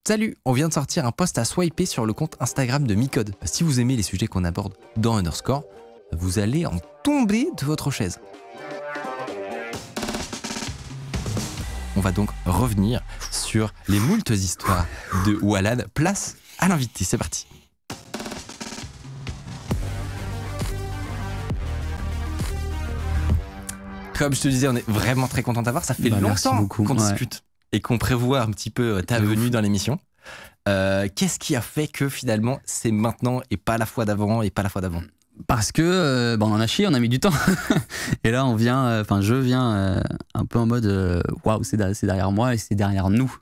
Salut, on vient de sortir un post à swiper sur le compte Instagram de Micode. Si vous aimez les sujets qu'on aborde dans Underscore, vous allez en tomber de votre chaise. On va donc revenir sur les moultes histoires de Walad. Place à l'invité, c'est parti. Comme je te disais, on est vraiment très content d'avoir. Ça fait longtemps qu'on discute et qu'on prévoit un petit peu ta venue dans l'émission. Qu'est-ce qui a fait que finalement c'est maintenant et pas la fois d'avant et pas la fois d'avant? Parce que on en a chié, on a mis du temps. Et là, je viens un peu en mode waouh, c'est derrière moi et c'est derrière nous,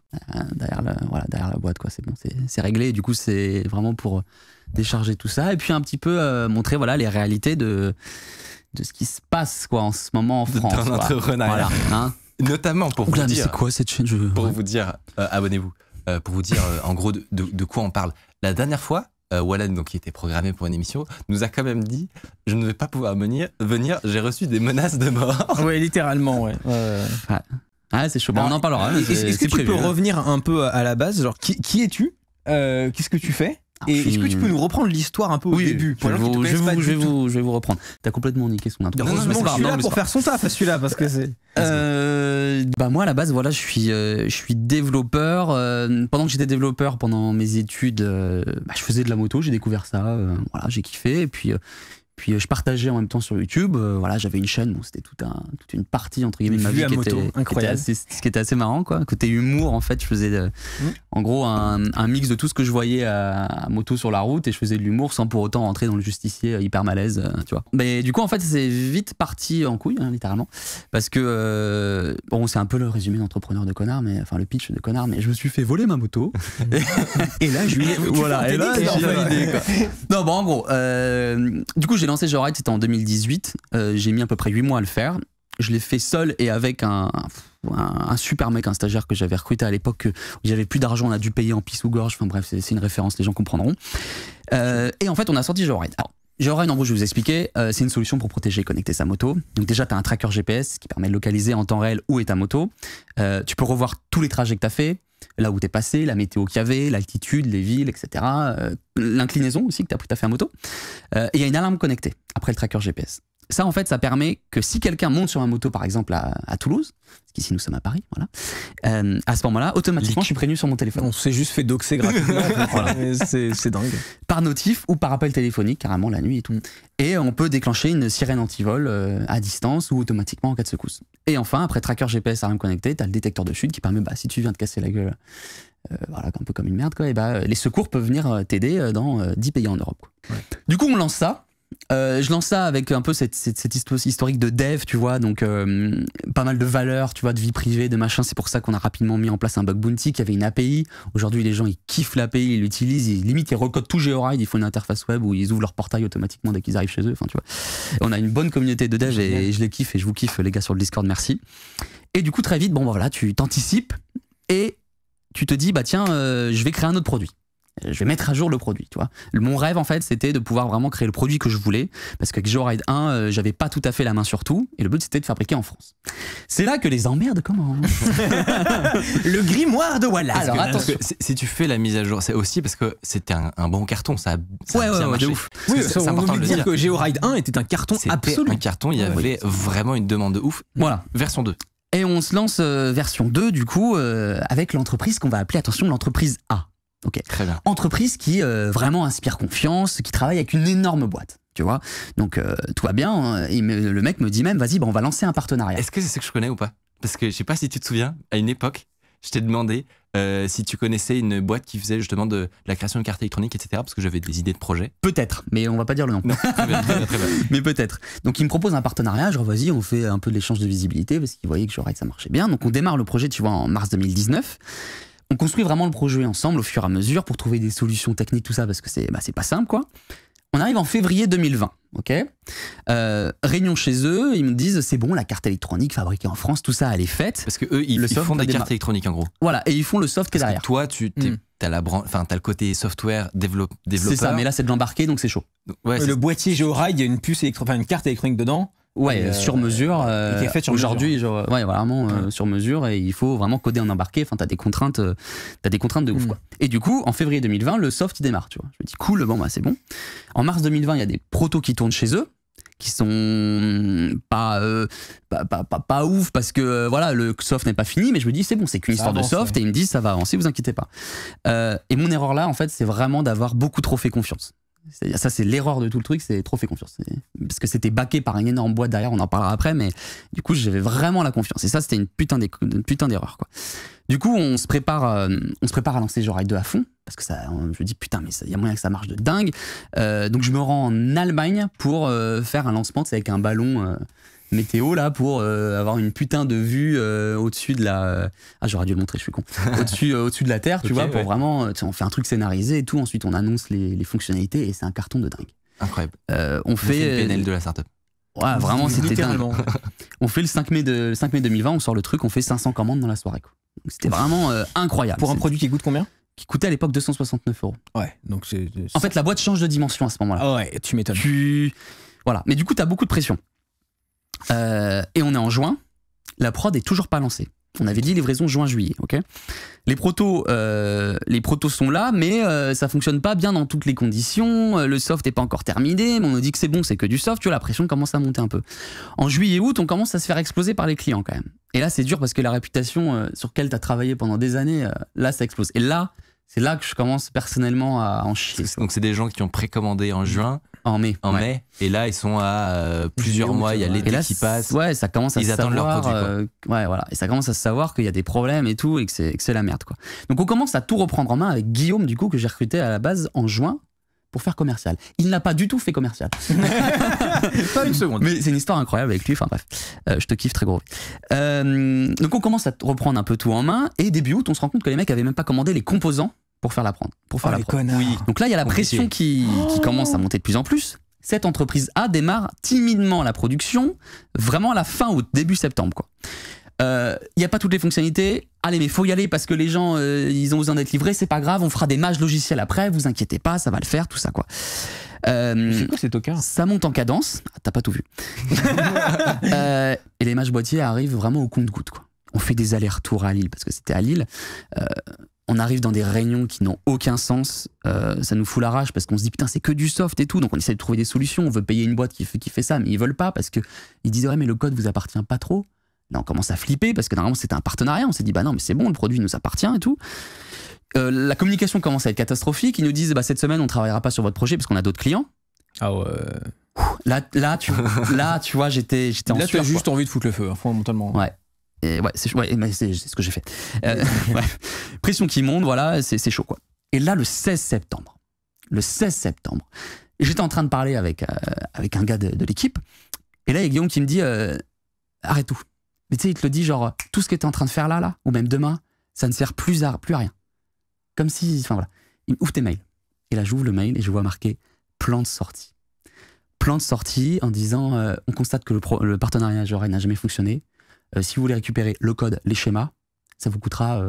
derrière la boîte, quoi. C'est bon, c'est réglé. Et du coup, c'est vraiment pour décharger tout ça et puis un petit peu montrer les réalités de ce qui se passe, quoi, en ce moment en France. Dans notre renard. Hein. Notamment pour vous dire. C'est quoi cette chaîne? Pour vous dire, abonnez-vous. Pour vous dire en gros de quoi on parle. La dernière fois, Walad, donc, qui était programmé pour une émission, nous a quand même dit « Je ne vais pas pouvoir venir, j'ai reçu des menaces de mort. » Oui, littéralement, ouais. Ah, c'est chaud. On en parlera. Est-ce que tu peux revenir un peu à la base? Genre, qui es-tu? Qu'est-ce que tu fais? Et est-ce que tu peux nous reprendre l'histoire un peu au début? Je vais vous reprendre. T'as complètement niqué son intro. Heureusement que je suis là pour faire son taf, celui-là, parce que c'est... Moi à la base, je suis développeur. Pendant que j'étais développeur, pendant mes études, je faisais de la moto, j'ai découvert ça, j'ai kiffé. Et puis je partageais en même temps sur YouTube. J'avais une chaîne, c'était toute une partie entre guillemets de ma vie qui était assez marrant, quoi. Côté humour, en fait, je faisais en gros un mix de tout ce que je voyais à moto sur la route et je faisais de l'humour sans pour autant rentrer dans le justicier hyper malaise, tu vois. Mais du coup, en fait, c'est vite parti en couille, littéralement, parce que c'est un peu le résumé d'entrepreneur de connard, mais enfin le pitch de connard. Mais je me suis fait voler ma moto et là, j'ai validé, quoi. Non, en gros, du coup, j'ai lancé Joyride, c'était en 2018. J'ai mis à peu près 8 mois à le faire. Je l'ai fait seul et avec un super mec, un stagiaire que j'avais recruté à l'époque. Il n'y avait plus d'argent, on a dû payer en pisse ou gorge. Enfin bref, c'est une référence, les gens comprendront. Et en fait, on a sorti Joyride. Alors, Joyride, en gros, je vais vous expliquer. C'est une solution pour protéger et connecter sa moto. Donc déjà, tu as un tracker GPS qui permet de localiser en temps réel où est ta moto. Tu peux revoir tous les trajets que tu as fait, là où t'es passé, la météo qu'il y avait, l'altitude, les villes, etc. L'inclinaison aussi que t'as fait à moto. Et il y a une alarme connectée après le tracker GPS. Ça, en fait, ça permet que si quelqu'un monte sur ma moto, par exemple, à Toulouse, parce qu'ici nous sommes à Paris, à ce moment-là, automatiquement, je suis prévenu sur mon téléphone. On s'est juste fait doxer gratuitement. C'est dingue. Par notif ou par appel téléphonique, carrément la nuit et tout. Et on peut déclencher une sirène anti-vol à distance ou automatiquement en cas de secousse. Et enfin, après tracker GPS alarme connectée, t'as le détecteur de chute qui permet, si tu viens de casser la gueule, un peu comme une merde, quoi, les secours peuvent venir t'aider dans 10 pays en Europe, quoi. Ouais. Du coup, on lance ça. Je lance ça avec un peu cette historique de dev, tu vois, donc pas mal de valeurs, tu vois, de vie privée, de machin. C'est pour ça qu'on a rapidement mis en place un bug bounty qui avait une API. Aujourd'hui, les gens, ils kiffent l'API, ils l'utilisent, limite, ils recodent tout Joyride, ils font une interface web où ils ouvrent leur portail automatiquement dès qu'ils arrivent chez eux. Enfin, tu vois. On a une bonne communauté de dev et je les kiffe et je vous kiffe, les gars, sur le Discord, merci. Et du coup, très vite, tu t'anticipes et tu te dis, tiens, je vais créer un autre produit. Je vais mettre à jour le produit, tu vois. Mon rêve, en fait, c'était de pouvoir vraiment créer le produit que je voulais, parce qu'avec Joyride 1, j'avais pas tout à fait la main sur tout, et le but, c'était de fabriquer en France. C'est là que les emmerdes commencent. Le grimoire de Walad. Alors, attention. Si tu fais la mise à jour, c'est aussi parce que c'était un bon carton, ça a bien marché. De ouf. Oui, c'est important de dire que Joyride 1 était un carton absolu. Un carton, il y avait vraiment une demande de ouf. Voilà. Version 2. Et on se lance version 2, du coup, avec l'entreprise qu'on va appeler, attention, l'entreprise A. Ok. Très bien. Entreprise qui vraiment inspire confiance, qui travaille avec une énorme boîte, tu vois. Donc tout va bien. Le mec me dit même, vas-y, on va lancer un partenariat. Est-ce que c'est ce que je connais ou pas? Parce que je sais pas si tu te souviens, à une époque, je t'ai demandé si tu connaissais une boîte qui faisait justement de la création de cartes électroniques, etc. Parce que j'avais des idées de projet. Peut-être, mais on va pas dire le nom. Non, très bien. Mais peut-être. Donc il me propose un partenariat. Je dis, vas-y, on fait un peu de l'échange de visibilité parce qu'il voyait que Joyride ça marchait bien. Donc on démarre le projet, tu vois, en mars 2019. On construit vraiment le projet ensemble au fur et à mesure pour trouver des solutions techniques, tout ça, parce que c'est pas simple, quoi. On arrive en février 2020, ok. Réunion chez eux, ils me disent c'est bon, la carte électronique fabriquée en France, tout ça, elle est faite. Parce que eux, ils font des cartes électroniques en gros. Voilà, et ils font le soft qui est derrière. Toi, t'as le côté software développeur. C'est ça, mais là c'est de l'embarqué, donc c'est chaud. Le boîtier Joyride, il y a une puce une carte électronique dedans. Ouais, sur mesure. qui est fait sur aujourd'hui, ouais, vraiment sur mesure, et il faut vraiment coder un embarqué. Enfin, t'as des contraintes de ouf, quoi. Et du coup, en février 2020, le soft il démarre, tu vois. Je me dis cool, bon bah c'est bon. En mars 2020, il y a des protos qui tournent chez eux, qui sont pas ouf parce que voilà, le soft n'est pas fini, mais je me dis c'est bon, c'est qu'une histoire de soft, et ils me disent ça va avancer, vous inquiétez pas. Et mon erreur là, en fait, c'est vraiment d'avoir beaucoup trop fait confiance. Ça, c'est l'erreur de tout le truc, c'est trop fait confiance. Parce que c'était backé par une énorme boîte derrière, on en parlera après, mais du coup, j'avais vraiment la confiance. Et ça, c'était une putain d'erreur, quoi. Du coup, on se prépare à lancer Joyride 2 à fond, parce que ça, je me dis putain, mais il y a moyen que ça marche de dingue. Donc, je me rends en Allemagne pour faire un lancement, avec un ballon météo là, pour avoir une putain de vue au-dessus de la. J'aurais dû le montrer, je suis con. Au-dessus de la Terre, tu vois, pour vraiment. On fait un truc scénarisé et tout. Ensuite, on annonce les fonctionnalités, et c'est un carton de dingue. Incroyable. On fait une PNL de la startup. Ouais, vraiment, c'était dingue. On fait le 5 mai 2020, on sort le truc, on fait 500 commandes dans la soirée, quoi. Donc, c'était vraiment incroyable. Pour un produit qui coûte combien ? Qui coûtait à l'époque 269 €. Ouais, donc c'est. En fait, la boîte change de dimension à ce moment-là. Ah ouais, tu m'étonnes. Voilà. Mais du coup, t'as beaucoup de pression. Et on est en juin, la prod est toujours pas lancée. On avait dit livraison juin-juillet, ok. Les protos sont là, mais ça fonctionne pas bien dans toutes les conditions. Le soft est pas encore terminé, mais on nous dit que c'est bon, c'est que du soft. Tu vois, la pression commence à monter un peu. En juillet-août, on commence à se faire exploser par les clients quand même. Et là, c'est dur parce que la réputation sur laquelle tu as travaillé pendant des années, là, ça explose. Et là, c'est là que je commence personnellement à en chier. Donc, c'est des gens qui ont précommandé en juin. En mai. Mai. Et là, ils sont à plusieurs mois. Il y a l'été qui passe. Ouais, ça commence à se savoir. Ils attendent leur produit, quoi. Ouais, voilà. Et ça commence à se savoir qu'il y a des problèmes et tout, et que c'est la merde, quoi. Donc, on commence à tout reprendre en main avec Guillaume, du coup, que j'ai recruté à la base en juin pour faire commercial. Il n'a pas du tout fait commercial. Pas une seconde. Mais c'est une histoire incroyable avec lui. Enfin, bref. Je te kiffe, très gros. Donc, on commence à reprendre un peu tout en main. Et début août, on se rend compte que les mecs avaient même pas commandé les composants pour faire la prod. Oui. Donc là, il y a la pression qui commence à monter de plus en plus. Cette entreprise A démarre timidement la production, vraiment à la fin août, début septembre, quoi. Il n'y a pas toutes les fonctionnalités. Allez, mais faut y aller parce que les gens, ils ont besoin d'être livrés. C'est pas grave, on fera des mages logiciels après. Vous inquiétez pas, ça va le faire, tout ça, quoi. C'est quoi ces tocards ? Ça monte en cadence. T'as pas tout vu. Et les mages boîtiers arrivent vraiment au compte-gouttes, quoi. On fait des allers-retours à Lille parce que c'était à Lille. On arrive dans des réunions qui n'ont aucun sens. Ça nous fout la rage parce qu'on se dit putain, c'est que du soft et tout. Donc on essaie de trouver des solutions. On veut payer une boîte qui fait ça, mais ils veulent pas parce que ils disent ouais, mais le code vous appartient pas trop. Là, on commence à flipper parce que normalement c'était un partenariat. On s'est dit bah non, mais c'est bon, le produit nous appartient et tout. La communication commence à être catastrophique. Ils nous disent bah cette semaine on travaillera pas sur votre projet parce qu'on a d'autres clients. Ah ouais. Là, tu vois, j'étais en là, tu as sueur, juste quoi. envie de foutre le feu, fondamentalement. Ouais. Et ouais, c'est ce que j'ai fait. Ouais. Pression qui monte, voilà, c'est chaud, quoi. Et là, le 16 septembre, j'étais en train de parler avec un gars de l'équipe, et là, il y a Guillaume qui me dit arrête tout. Mais tu sais, il te le dit genre, tout ce que tu es en train de faire là, ou même demain, ça ne sert plus à rien. Comme si, enfin voilà, il me ouvre tes mails. Et là, j'ouvre le mail et je vois marqué plan de sortie. Plan de sortie en disant on constate que le partenariat Joyride n'a jamais fonctionné. Si vous voulez récupérer le code, les schémas, ça vous coûtera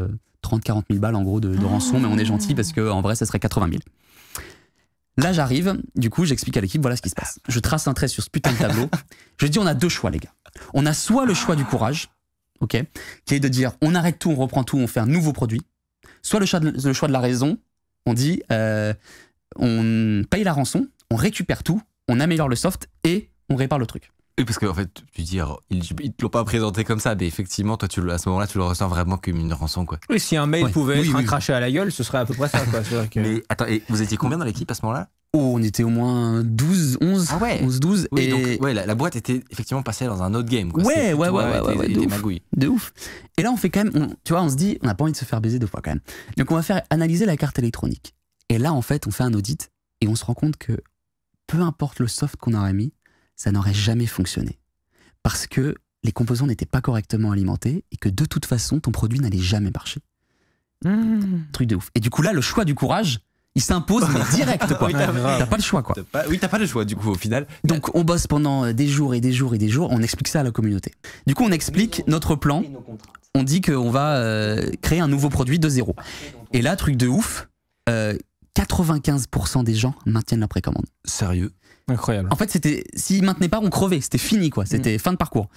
30-40 000 balles en gros de rançon, mais on est gentil parce qu'en vrai, ça serait 80 000. Là, j'arrive, du coup, j'explique à l'équipe, voilà ce qui se passe. Je trace un trait sur ce putain de tableau. Je dis, on a deux choix, les gars. On a soit le choix du courage, ok, qui est de dire, on arrête tout, on reprend tout, on fait un nouveau produit. Soit le choix de la raison, on dit, on paye la rançon, on récupère tout, on améliore le soft et on répare le truc. Oui, parce qu'en fait, tu dis, ils te l'ont pas présenté comme ça, mais effectivement, toi, à ce moment-là, tu le ressens vraiment comme une rançon, quoi. Oui, si un mail pouvait être un crachet à la gueule, ce serait à peu près ça, quoi. C'est vrai que... Mais attends, et vous étiez combien dans l'équipe à ce moment-là ? Oh, on était au moins 12, 11, ah ouais. 11, 12. Oui, et donc, ouais, la boîte était effectivement passée dans un autre game, quoi. Ouais, des magouilles. De ouf. Et là, on fait quand même, tu vois, on se dit, on n'a pas envie de se faire baiser deux fois quand même. Donc, on va faire analyser la carte électronique. Et là, en fait, on fait un audit et on se rend compte que peu importe le soft qu'on aurait mis, ça n'aurait jamais fonctionné. Parce que les composants n'étaient pas correctement alimentés et que de toute façon, ton produit n'allait jamais marcher. Truc de ouf. Et du coup, là, le choix du courage, il s'impose, mais direct, quoi. T'as pas le choix, quoi. T'as pas le choix, du coup, au final. Donc, on bosse pendant des jours et des jours et des jours. On explique ça à la communauté. Du coup, on explique notre plan. On dit qu'on va créer un nouveau produit de zéro. Et là, truc de ouf, 95% des gens maintiennent la précommande. Sérieux ? Incroyable. En fait, s'ils maintenaient pas, on crevait. C'était fini, quoi. C'était fin de parcours.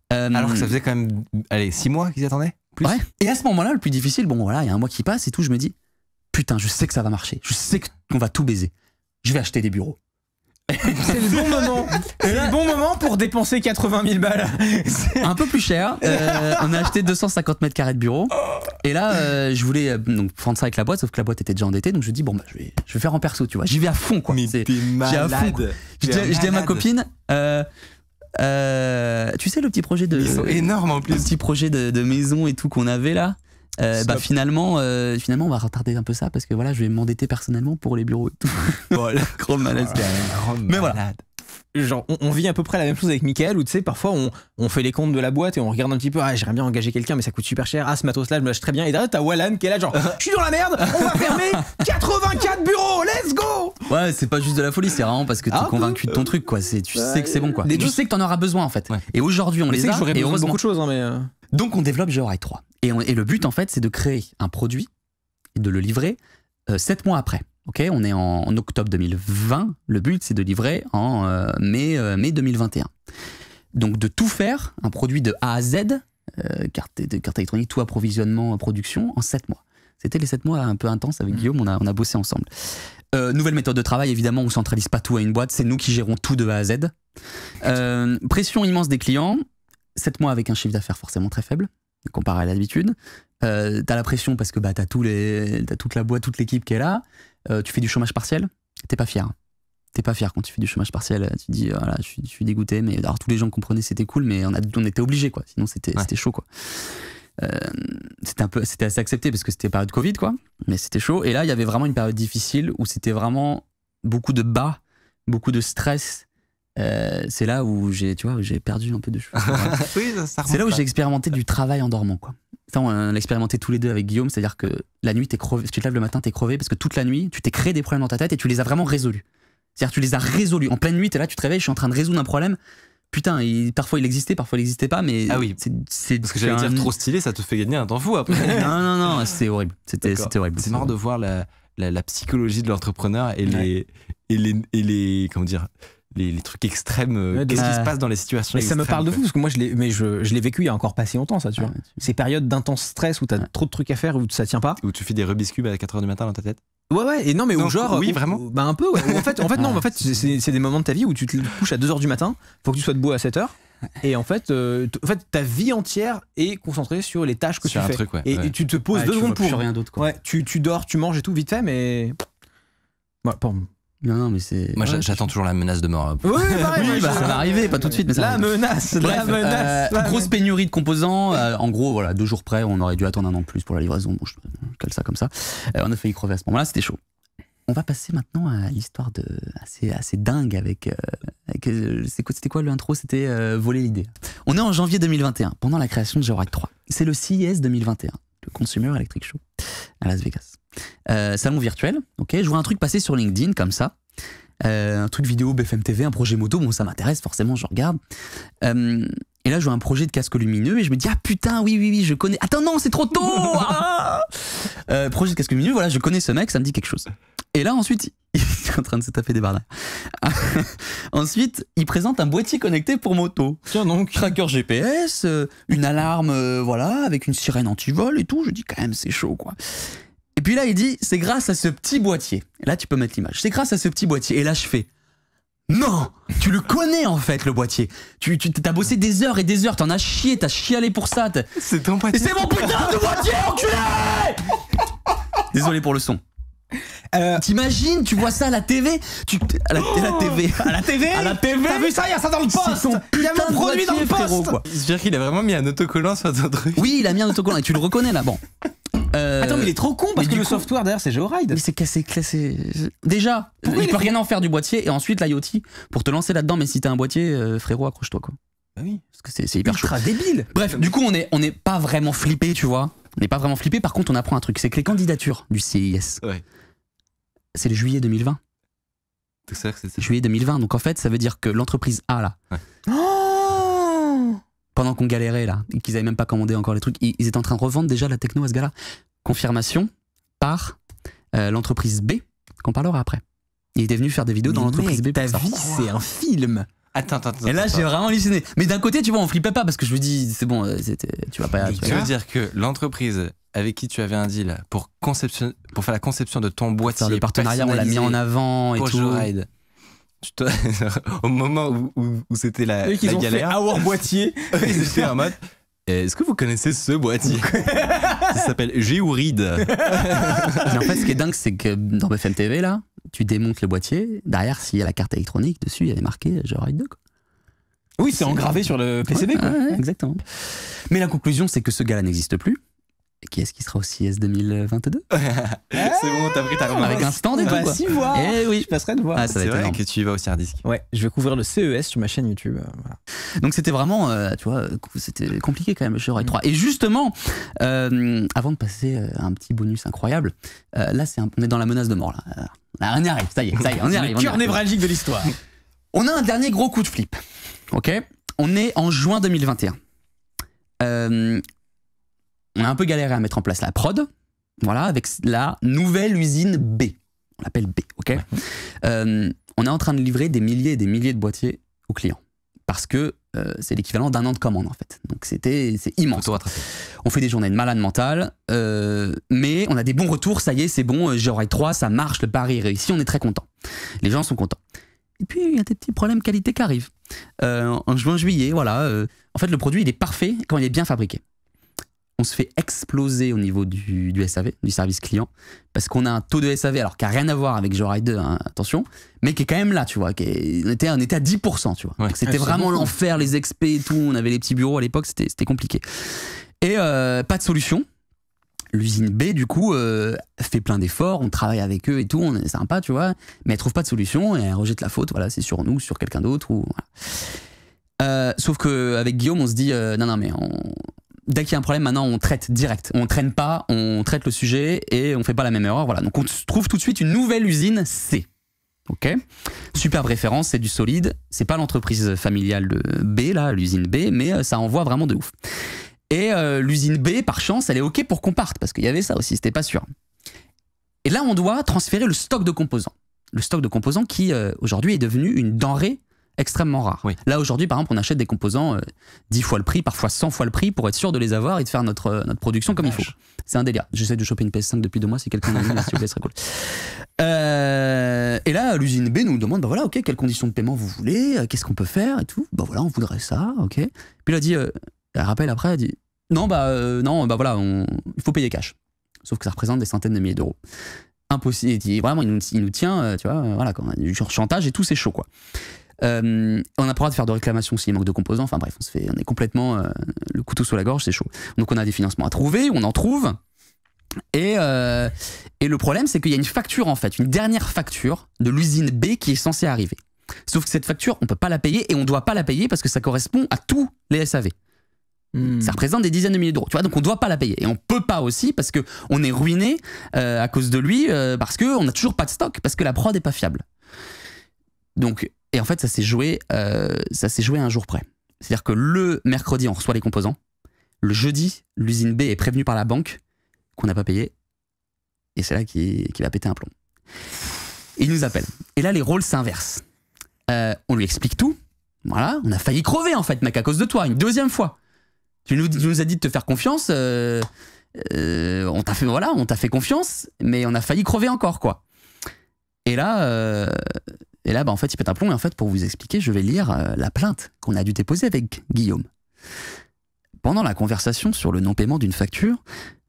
Alors que ça faisait quand même, 6 mois qu'ils attendaient plus. Ouais. Et à ce moment-là, le plus difficile, bon voilà, il y a un mois qui passe et tout, je me dis, putain, je sais que ça va marcher. Je sais qu'on va tout baiser. Je vais acheter des bureaux. C'est le bon moment. C'est le bon moment pour dépenser 80 000 balles. Un peu plus cher. On a acheté 250 mètres carrés de bureau. Et là, je voulais donc prendre ça avec la boîte, sauf que la boîte était déjà endettée. Donc je me dis, bon, bah, je vais faire en perso, tu vois. J'y vais à fond, quoi. Mais t'es malade. Je dis à ma copine, tu sais, le petit projet de. Ils sont énormes en plus. Le petit projet de maison et tout qu'on avait là. Finalement, on va retarder un peu ça parce que voilà, je vais m'endetter personnellement pour les bureaux et tout. Voilà, gros malade. Mais voilà. Genre, on vit à peu près la même chose avec Mickaël où tu sais, parfois on fait les comptes de la boîte et on regarde un petit peu, j'aimerais bien engager quelqu'un mais ça coûte super cher, ce matos là je me lâche très bien. Et derrière t'as Wallan qui est là, genre, je suis dans la merde, on va fermer 84 bureaux, let's go! Ouais, c'est pas juste de la folie, c'est vraiment parce que t'es convaincu de ton truc, quoi. Tu sais que c'est bon, quoi. Tu sais que t'en auras besoin en fait. Ouais. Et aujourd'hui, on les a. Et heureusement beaucoup de choses, hein, mais. Donc on développe Georail 3. Et le but en fait, c'est de créer un produit et de le livrer 7 mois après. Ok, on est en octobre 2020. Le but, c'est de livrer en mai 2021. Donc de tout faire, un produit de A à Z, carte électronique, tout approvisionnement, production, en 7 mois. C'était les 7 mois un peu intenses avec Guillaume, on a bossé ensemble. Nouvelle méthode de travail, évidemment, on ne centralise pas tout à une boîte, c'est nous qui gérons tout de A à Z. Pression immense des clients, 7 mois avec un chiffre d'affaires forcément très faible, comparé à l'habitude. T'as la pression parce que t'as toute la boîte, toute l'équipe qui est là. Tu fais du chômage partiel, t'es pas fier. T'es pas fier quand tu fais du chômage partiel. Tu te dis, voilà, je suis dégoûté. Mais alors, tous les gens comprenaient, c'était cool, mais on était obligés, quoi. Sinon, c'était chaud, quoi. C'était assez accepté parce que c'était période Covid, quoi. Mais c'était chaud. Et là, il y avait vraiment une période difficile où c'était vraiment beaucoup de bas, beaucoup de stress. C'est là où j'ai perdu un peu de cheveux. Oui, c'est là où j'ai expérimenté du travail en dormant, quoi. Ça, on l'a expérimenté tous les deux avec Guillaume, c'est-à-dire que la nuit, t'es crevé, tu te lèves le matin, t'es crevé parce que toute la nuit, tu t'es créé des problèmes dans ta tête et tu les as vraiment résolus. C'est-à-dire tu les as résolus. En pleine nuit, t'es là, tu te réveilles, je suis en train de résoudre un problème. Putain, parfois il existait, parfois il n'existait pas, mais ah oui, c'est parce que j'allais dire trop stylé, ça te fait gagner un temps fou après. non, c'était horrible. C'était horrible. C'est marrant de voir la psychologie de l'entrepreneur et les comment dire. Les trucs extrêmes, qu'est-ce qui se passe dans les situations extrêmes. Ça me parle de fou parce que moi je l'ai vécu il y a encore pas si longtemps, ça, tu vois. Ces périodes d'intense stress où t'as trop de trucs à faire, où ça tient pas, où tu fais des Rubik's Cube à 4h du matin dans ta tête. Ouais, et non, mais donc, où genre oui, vraiment, bah un peu, ouais. En fait c'est des moments de ta vie où tu te couches à 2h du matin, faut que tu sois debout à 7h. Et en fait, ta vie entière est concentrée sur les tâches que tu fais. Truc, ouais, et tu te poses 2 secondes pour rien d'autre, quoi. Ouais, tu dors, tu manges et tout vite fait, mais ouais, non, mais c'est. Moi, j'attends toujours la menace de mort. Oui, pareil, ça va arriver, pas tout de suite, mais ça la menace. Grosse pénurie de composants. En gros, voilà, 2 jours près, on aurait dû attendre un an de plus pour la livraison. Bon, je cale ça comme ça. On a failli crever à ce moment-là, c'était chaud. On va passer maintenant à l'histoire assez dingue avec c'était quoi l'intro? C'était voler l'idée. On est en janvier 2021, pendant la création de Georail 3. C'est le CES 2021, le Consumer Electric Show, à Las Vegas. Salon virtuel, ok. Je vois un truc passer sur LinkedIn comme ça, un truc vidéo BFM TV, un projet moto, bon ça m'intéresse forcément, je regarde. Et là je vois un projet de casque lumineux et je me dis ah putain oui je connais. Attends non c'est trop tôt. Projet de casque lumineux, voilà je connais ce mec, ça me dit quelque chose. Et là ensuite il est en train de se taper des bardages. Ensuite il présente un boîtier connecté pour moto. Tiens donc. Tracker GPS, une alarme voilà avec une sirène anti-vol et tout. Je dis quand même c'est chaud quoi. Et puis là, il dit, c'est grâce à ce petit boîtier. Là, tu peux mettre l'image. C'est grâce à ce petit boîtier. Et là, je fais, non, tu le connais en fait, le boîtier. Tu t'as bossé des heures et des heures. T'en as chié, t'as chialé pour ça. C'est ton boîtier. Et c'est mon putain de boîtier, enculé. Désolé pour le son. T'imagines, tu vois ça à la TV, à la TV. T'as vu ça, il y a ça dans le poste. Il y a mon produit dans le poste. Frérot, quoi. C'est-à-dire qu'il a vraiment mis un autocollant sur ton truc. Oui, il a mis un autocollant et tu le reconnais là. Bon. Attends, mais il est trop con parce que le software derrière c'est Georail. Mais c'est cassé. Déjà, il peut rien en faire du boîtier et ensuite l'IoT pour te lancer là-dedans. Mais si t'as un boîtier, frérot, accroche-toi quoi. Bah oui. Parce que c'est hyper chaud. Débile. Bref, du coup, on n'est pas vraiment flippé, tu vois. On n'est pas vraiment flippé. Par contre, on apprend un truc, c'est que les candidatures du CES, c'est le juillet 2020. C'est juillet 2020. Donc en fait, ça veut dire que l'entreprise A là. Ouais. Pendant qu'on galérait là, et qu'ils avaient même pas commandé encore les trucs, ils étaient en train de revendre déjà la techno à ce gars-là. Confirmation par l'entreprise B, qu'on parlera après. Il était venu faire des vidéos dans l'entreprise B. Ta vie, c'est un film. Attends. Et là, j'ai vraiment halluciné. Mais d'un côté, tu vois, on flippait pas parce que je me dis, c'est bon, tu vas pas. Tu veux dire que l'entreprise avec qui tu avais un deal pour faire la conception de ton boîtier, faire le partenariat, on l'a mis en avant et tout. Joyride. Au moment où c'était la ils ont galère, fait Our boîtier. ils étaient en mode. Est-ce que vous connaissez ce boîtier? Ça s'appelle Géouride. En fait, ce qui est dingue, c'est que dans BFM TV, là, tu démontes le boîtier. Derrière, s'il y a la carte électronique, dessus, il y avait marqué Géouride 2. Quoi. Oui, c'est engravé sur le PCB. Quoi. Ouais, exactement. Mais la conclusion, c'est que ce gars-là n'existe plus. Et qui est-ce qui sera au CES 2022? C'est bon, t'as pris ta revanche. Avec un stand et tout. Bah, si voir. Eh oui. Je passerai de voir. Ah, ça va c'est être vrai énorme. que tu y vas aussi hard disk. Ouais, je vais couvrir le CES sur ma chaîne YouTube. Voilà. Donc c'était vraiment, tu vois, c'était compliqué quand même le Géouride 3. Et justement, avant de passer à un petit bonus incroyable, là on est dans la menace de mort. Là, on y arrive, ça y est, on y arrive. Le cœur névralgique de l'histoire. On a un dernier gros coup de flip. Ok, on est en juin 2021. On a un peu galéré à mettre en place la prod, voilà, avec la nouvelle usine B. On l'appelle B, ok. On est en train de livrer des milliers et des milliers de boîtiers aux clients. Parce que c'est l'équivalent d'un an de commande, en fait. Donc c'est immense. On fait des journées de malade mentale, mais on a des bons retours, ça y est, c'est bon, Géouride 3, ça marche, le pari est réussi, on est très contents. Les gens sont contents. Et puis, il y a des petits problèmes qualité qui arrivent. En juin-juillet, voilà. En fait, le produit, il est parfait quand il est bien fabriqué. On se fait exploser au niveau du SAV, du service client, parce qu'on a un taux de SAV, alors qui n'a rien à voir avec Géouride 2, hein, attention, mais qui est quand même là, tu vois. On était à 10%, tu vois. Ouais. Donc c'était vraiment l'enfer, les expés et tout. On avait les petits bureaux à l'époque, c'était compliqué. Et pas de solution. L'usine B, du coup, fait plein d'efforts, on travaille avec eux et tout, on est sympa, tu vois, mais elle trouve pas de solution et elle rejette la faute, voilà, c'est sur nous, sur quelqu'un d'autre. Voilà. Sauf qu'avec Guillaume, on se dit, non, mais dès qu'il y a un problème, maintenant, on traite direct. On traîne pas, on traite le sujet et on fait pas la même erreur, voilà. Donc on trouve tout de suite une nouvelle usine C. Ok, superbe référence, c'est du solide, c'est pas l'entreprise familiale de B, là, l'usine B, mais ça envoie vraiment de ouf. Et l'usine B, par chance, elle est OK pour qu'on parte, parce qu'il y avait ça aussi, c'était pas sûr. Et là, on doit transférer le stock de composants. Le stock de composants qui, aujourd'hui, est devenu une denrée extrêmement rare. Oui. Là, aujourd'hui, par exemple, on achète des composants 10 fois le prix, parfois 100 fois le prix, pour être sûr de les avoir et de faire notre production comme il faut. C'est un délire. J'essaie de choper une PS5 depuis 2 mois, si quelqu'un en a une, s'il vous plaît, ce serait cool. Et là, l'usine B nous demande, bah voilà, OK, quelles conditions de paiement vous voulez, qu'est-ce qu'on peut faire et tout. Bah voilà, on voudrait ça, OK. Puis elle a dit... Elle rappelle après, elle dit non, voilà, il faut payer cash. Sauf que ça représente des centaines de milliers d'euros. Impossible. Il dit vraiment, il nous tient, tu vois, voilà, quand du chantage et tout, c'est chaud, quoi. On n'a pas le droit de faire de réclamation s'il manque de composants. Enfin bref, on est complètement le couteau sous la gorge, c'est chaud. Donc on a des financements à trouver, on en trouve. Et le problème, c'est qu'il y a une facture, en fait, une dernière facture de l'usine B qui est censée arriver. Sauf que cette facture, on peut pas la payer et on doit pas la payer parce que ça correspond à tous les SAV. Ça représente des dizaines de milliers d'euros, tu vois, donc on doit pas la payer et on peut pas aussi parce que on est ruiné à cause de lui parce que on a toujours pas de stock parce que la prod est pas fiable. Donc et en fait ça s'est joué à un jour près. C'est-à-dire que le mercredi on reçoit les composants, le jeudi l'usine B est prévenue par la banque qu'on n'a pas payé et c'est là qu'il va péter un plomb. Il nous appelle et là les rôles s'inversent. On lui explique tout, voilà, on a failli crever en fait mec à cause de toi une deuxième fois. Tu nous as dit de te faire confiance, on t'a fait confiance, mais on a failli crever encore, quoi. Et là, bah, en fait, il pète un plomb. Et en fait, pour vous expliquer, je vais lire la plainte qu'on a dû déposer avec Guillaume. Pendant la conversation sur le non-paiement d'une facture,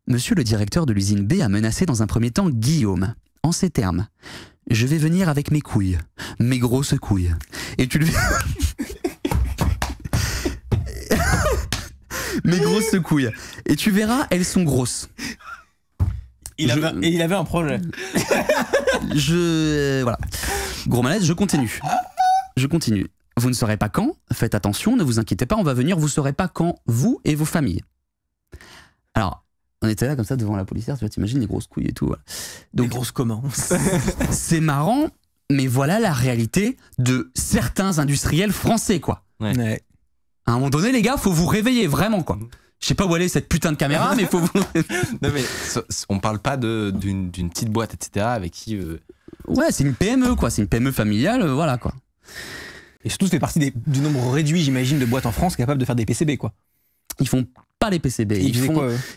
monsieur le directeur de l'usine B a menacé dans un premier temps Guillaume, en ces termes. « Je vais venir avec mes couilles, mes grosses couilles. » Et tu lui... Mes grosses couilles. Et tu verras, elles sont grosses. Il avait un projet. Voilà. Gros malaise, je continue. Vous ne saurez pas quand, faites attention, ne vous inquiétez pas, on va venir, vous ne saurez pas quand, vous et vos familles. Alors, on était là comme ça devant la policière, tu vois, t'imagines les grosses couilles et tout. Voilà. Donc, les grosses comment? C'est marrant, mais voilà la réalité de certains industriels français, quoi. Ouais. À un moment donné, les gars, faut vous réveiller, vraiment, quoi. Je sais pas où aller cette putain de caméra, mais faut vous... Non, mais on parle pas d'une petite boîte, etc., avec qui Ouais, c'est une PME, quoi. C'est une PME familiale, voilà, quoi. Et surtout, ça fait partie du nombre réduit, j'imagine, de boîtes en France capables de faire des PCB, quoi. Ils font pas les PCB.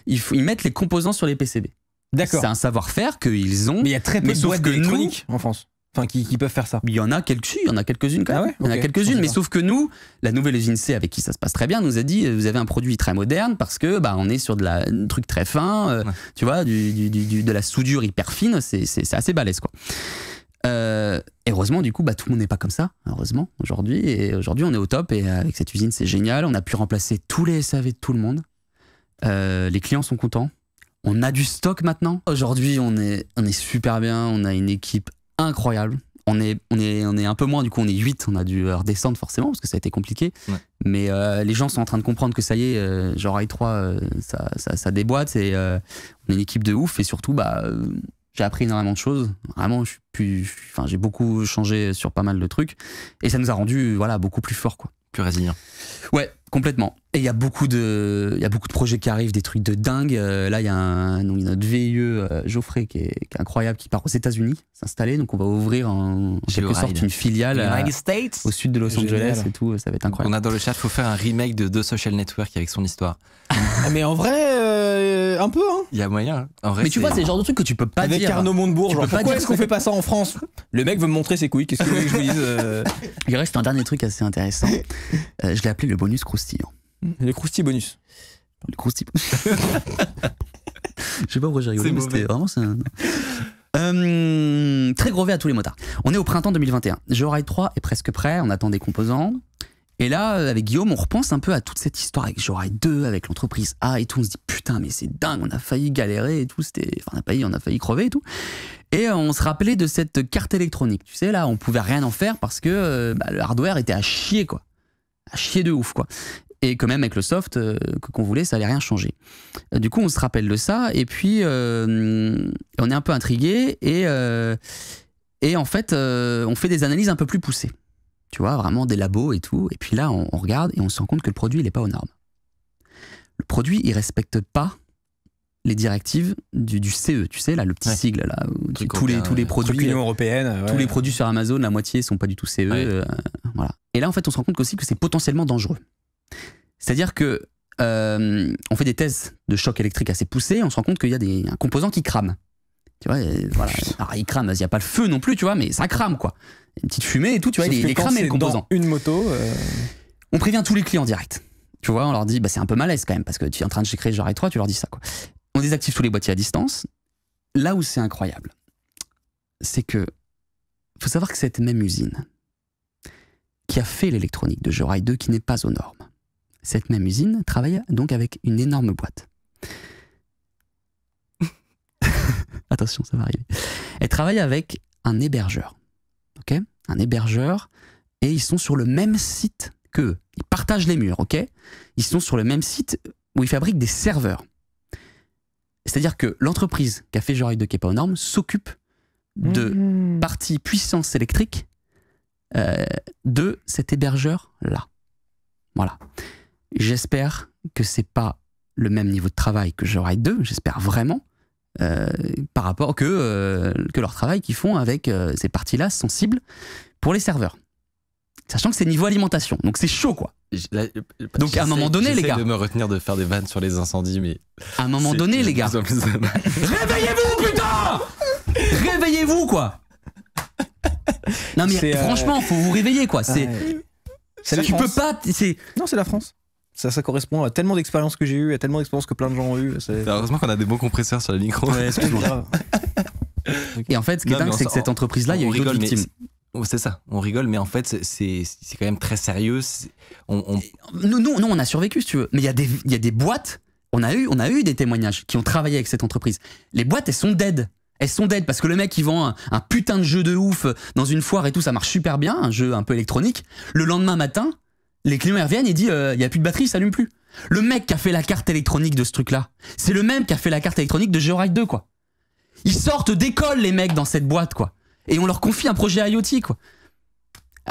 Ils mettent les composants sur les PCB. D'accord. C'est un savoir-faire qu'ils ont. Mais il y a très peu de boîtes d'électronique en France. Enfin, qui peuvent faire ça. Il y en a quelques-unes quand même. Ah ouais, il y en a quelques-unes, mais sauf que nous, la nouvelle usine C avec qui ça se passe très bien, nous a dit vous avez un produit très moderne parce que on est sur un truc très fin, tu vois, de la soudure hyper fine, c'est assez balèze quoi. Et heureusement, du coup, tout le monde n'est pas comme ça, heureusement, aujourd'hui. Et aujourd'hui, on est au top et avec cette usine, c'est génial. On a pu remplacer tous les SAV de tout le monde. Les clients sont contents. On a du stock maintenant. Aujourd'hui, on est super bien. On a une équipe incroyable. On est un peu moins, du coup, on est 8. On a dû redescendre forcément parce que ça a été compliqué. Ouais. Mais les gens sont en train de comprendre que ça y est, Jorail 3, ça déboîte. Et on est une équipe de ouf. Et surtout, j'ai appris énormément de choses. Vraiment, j'ai beaucoup changé sur pas mal de trucs. Et ça nous a rendu beaucoup plus forts, quoi. Plus résilient. Ouais, complètement. Et il y a beaucoup de projets qui arrivent, des trucs de dingue. Là, il y a notre VIE Geoffrey qui est incroyable, qui part aux États-Unis s'installer. Donc, on va ouvrir en quelque sorte une filiale au sud de Los Angeles et tout. Ça va être incroyable. On a dans le chat, il faut faire un remake de The Social Network avec son histoire. Mais en vrai, un peu, hein. Il y a moyen. En vrai, mais tu vois, c'est le genre de truc que tu peux pas avec dire. Avec Arnaud Montebourg, genre, pourquoi est-ce qu'on fait pas ça en France? Le mec veut me montrer ses couilles, qu'est-ce que vous voulez que je vous dise Il reste un dernier truc assez intéressant. Je l'ai appelé le bonus croustillant. Le croustillant bonus. Le croustillant. Je sais pas pourquoi j'ai rigolé, mais c'était vraiment très gros V à tous les motards. On est au printemps 2021. Jorail 3 est presque prêt, on attend des composants. Et là, avec Guillaume, on repense un peu à toute cette histoire avec Jorail 2, avec l'entreprise A et tout. On se dit putain, mais c'est dingue, on a failli galérer et tout. On a failli crever et tout. Et on se rappelait de cette carte électronique. Tu sais, là, on pouvait rien en faire parce que le hardware était à chier, quoi. À chier de ouf, quoi. Et que même avec le soft qu'on voulait, ça allait rien changer. Du coup, on se rappelle de ça. Et puis, on est un peu intrigué. Et en fait, on fait des analyses un peu plus poussées. Tu vois, vraiment des labos et tout. Et puis là, on regarde et on se rend compte que le produit, il n'est pas aux normes. Le produit, il respecte pas les directives du CE. Tu sais, là, le petit sigle, là, où tous les produits. L'Union européenne. Tous les produits sur Amazon, la moitié sont pas du tout CE. Voilà. Et là, en fait, on se rend compte aussi que c'est potentiellement dangereux. C'est-à-dire que on fait des tests de choc électrique assez poussés, et on se rend compte qu'il y a un composant qui crame. Tu vois, voilà. Alors, il crame, il n'y a pas le feu non plus, tu vois, mais ça crame, quoi. Une petite fumée et tout, tu vois, il est cramé le composant. Dans une moto. On prévient tous les clients direct. Tu vois, on leur dit, c'est un peu malaise quand même, parce que tu es en train de créer Jorail 3, tu leur dis ça, quoi. On désactive tous les boîtiers à distance. Là où c'est incroyable, c'est que, faut savoir que cette même usine qui a fait l'électronique de Jorail 2, qui n'est pas aux normes, cette même usine travaille donc avec une énorme boîte. Attention, ça va arriver. Elle travaille avec un hébergeur. Ok ? Un hébergeur, et ils sont sur le même site qu'eux. Ils partagent les murs, ok ? Ils sont sur le même site où ils fabriquent des serveurs. C'est-à-dire que l'entreprise qui a fait Jorail 2 qui n'est pas aux normes s'occupe de partie puissance électrique de cet hébergeur-là. Voilà. J'espère que c'est pas le même niveau de travail que Jorail 2, j'espère vraiment, par rapport que leur travail qu'ils font avec ces parties-là sensibles pour les serveurs. Sachant que c'est niveau alimentation, donc c'est chaud, quoi. Donc à un moment donné, les gars. J'essaie de me retenir de faire des vannes sur les incendies, mais. À un moment donné, les gars. Réveillez-vous, putain! Réveillez-vous, quoi! Non, mais franchement, faut vous réveiller, quoi. C'est la France. Peux pas. Non, c'est la France. Ça correspond à tellement d'expériences que j'ai eues, à tellement d'expériences que plein de gens ont eues. Heureusement qu'on a des bons compresseurs sur les micros. Ouais, excuse-moi. Et en fait, ce qui est dingue, c'est que cette entreprise-là, il y a eu d'autres victimes. C'est ça, on rigole, mais en fait, c'est quand même très sérieux. Nous, on a survécu, si tu veux. Mais il y a des boîtes, on a eu des témoignages qui ont travaillé avec cette entreprise. Les boîtes, elles sont dead. Elles sont dead parce que le mec, il vend un putain de jeu de ouf dans une foire et tout, ça marche super bien, un jeu un peu électronique. Le lendemain matin, les clients ils reviennent et disent il y a plus de batterie, ça allume plus. Le mec qui a fait la carte électronique de ce truc-là, c'est le même qui a fait la carte électronique de Jorail 2, quoi. Ils sortent d'école, les mecs, dans cette boîte, quoi. Et on leur confie un projet IoT, quoi.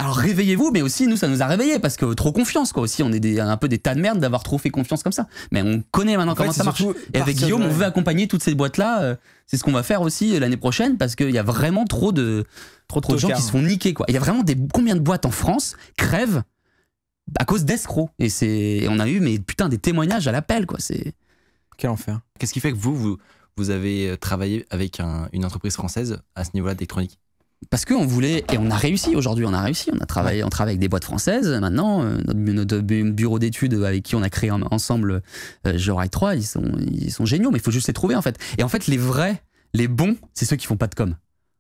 Alors réveillez-vous, mais aussi nous ça nous a réveillés parce que trop confiance quoi. Aussi on est un peu des tas de merde d'avoir trop fait confiance comme ça. Mais on connaît maintenant comment ça marche. Et avec Guillaume, on veut accompagner toutes ces boîtes là. C'est ce qu'on va faire aussi l'année prochaine parce qu'il y a vraiment trop de gens qui se font niquer quoi. Il y a vraiment combien de boîtes en France crèvent à cause d'escrocs et on a eu mais putain des témoignages à l'appel quoi. C'est quel enfer. Qu'est-ce qui fait que vous avez travaillé avec une entreprise française à ce niveau-là d'électronique? Parce qu'on voulait, et on a réussi aujourd'hui, on travaille avec des boîtes françaises. Maintenant, notre bureau d'études avec qui on a créé ensemble Georite 3, ils sont géniaux, mais il faut juste les trouver en fait. Et en fait, les vrais, les bons, c'est ceux qui font pas de com.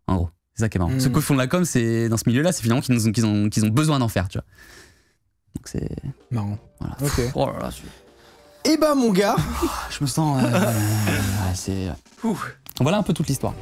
En gros, c'est ça qui est marrant. Ceux qui font de la com, c'est dans ce milieu-là, c'est finalement qu'ils ont besoin d'en faire, tu vois. Donc c'est marrant. Voilà. Ok. Oh là là, eh ben mon gars, je me sens, voilà un peu toute l'histoire.